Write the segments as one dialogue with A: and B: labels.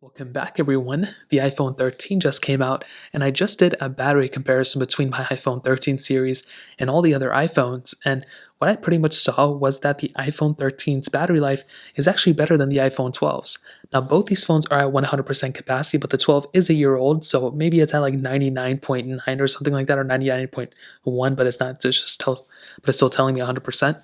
A: Welcome back everyone. The iPhone 13 just came out and I just did a battery comparison between my iPhone 13 series and all the other iPhones, and what I pretty much saw was that the iPhone 13's battery life is actually better than the iPhone 12's. Now both these phones are at 100% capacity, but the 12 is a year old, so maybe it's at like 99.9 or something like that, or 99.1, but it's not, but it's still telling me 100%.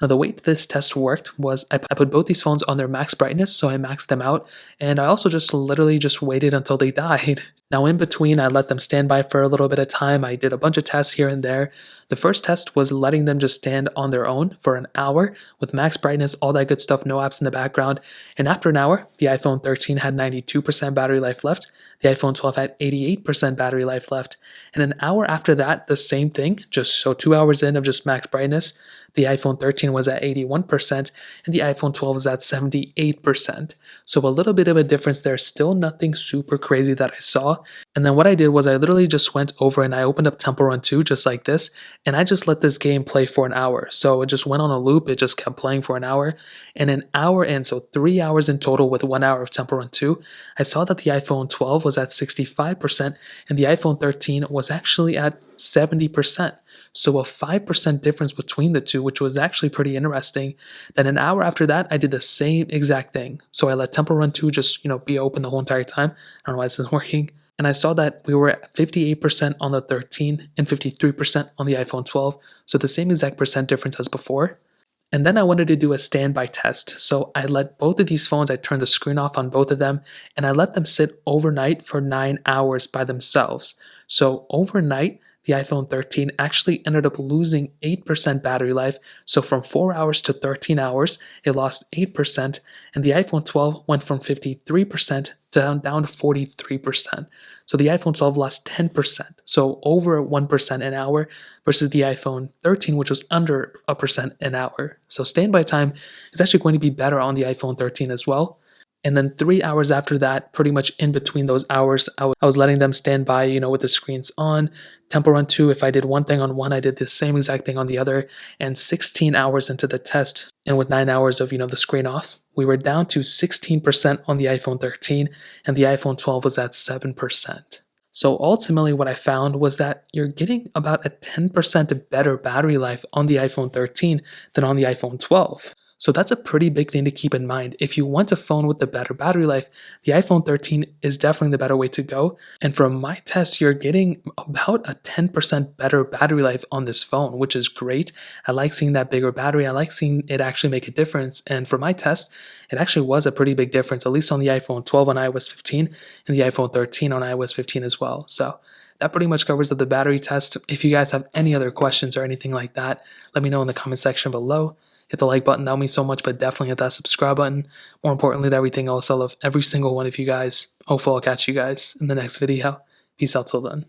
A: Now, the way this test worked was I put both these phones on their max brightness, so I maxed them out, and I also just literally just waited until they died. Now, in between, I let them stand by for a little bit of time. I did a bunch of tests here and there. The first test was letting them just stand on their own for an hour with max brightness, all that good stuff, no apps in the background. And after an hour, the iPhone 13 had 92% battery life left. The iPhone 12 had 88% battery life left. And an hour after that, the same thing, just so 2 hours in of just max brightness, the iPhone 13 was at 81% and the iPhone 12 is at 78%. So a little bit of a difference there, still nothing super crazy that I saw. And then what I did was I literally just went over and I opened up Temple Run 2 just like this, and I just let this game play for an hour. So it just went on a loop, it just kept playing for an hour. And an hour in, so 3 hours in total with 1 hour of Temple Run 2, I saw that the iPhone 12 was at 65% and the iPhone 13 was actually at 70%. So a 5% difference between the two, which was actually pretty interesting. Then an hour after that, I did the same exact thing. So I let Temple Run 2 just, be open the whole entire time. I don't know why this isn't working. And I saw that we were at 58% on the 13 and 53% on the iPhone 12. So the same exact percent difference as before. And then I wanted to do a standby test. So I let both of these phones, I turned the screen off on both of them, and I let them sit overnight for 9 hours by themselves. So overnight, the iPhone 13 actually ended up losing 8% battery life. So from 4 hours to 13 hours, it lost 8%. And the iPhone 12 went from 53% down to 43%. So the iPhone 12 lost 10%. So over 1% an hour versus the iPhone 13, which was under a percent an hour. So standby time is actually going to be better on the iPhone 13 as well. And then 3 hours after that, pretty much in between those hours, I was letting them stand by, with the screens on. Temple Run 2, if I did one thing on one, I did the same exact thing on the other. And 16 hours into the test, and with 9 hours of, the screen off, we were down to 16% on the iPhone 13, and the iPhone 12 was at 7%. So ultimately what I found was that you're getting about a 10% better battery life on the iPhone 13 than on the iPhone 12. So that's a pretty big thing to keep in mind. If you want a phone with the better battery life, the iPhone 13 is definitely the better way to go. And from my test, you're getting about a 10% better battery life on this phone, which is great. I like seeing that bigger battery. I like seeing it actually make a difference. And for my test, it actually was a pretty big difference, at least on the iPhone 12 on iOS 15 and the iPhone 13 on iOS 15 as well. So that pretty much covers the battery test. If you guys have any other questions or anything like that, let me know in the comment section below. Hit the like button, that would mean so much, but definitely hit that subscribe button. More importantly than everything else, I love every single one of you guys. Hopefully I'll catch you guys in the next video. Peace out till then.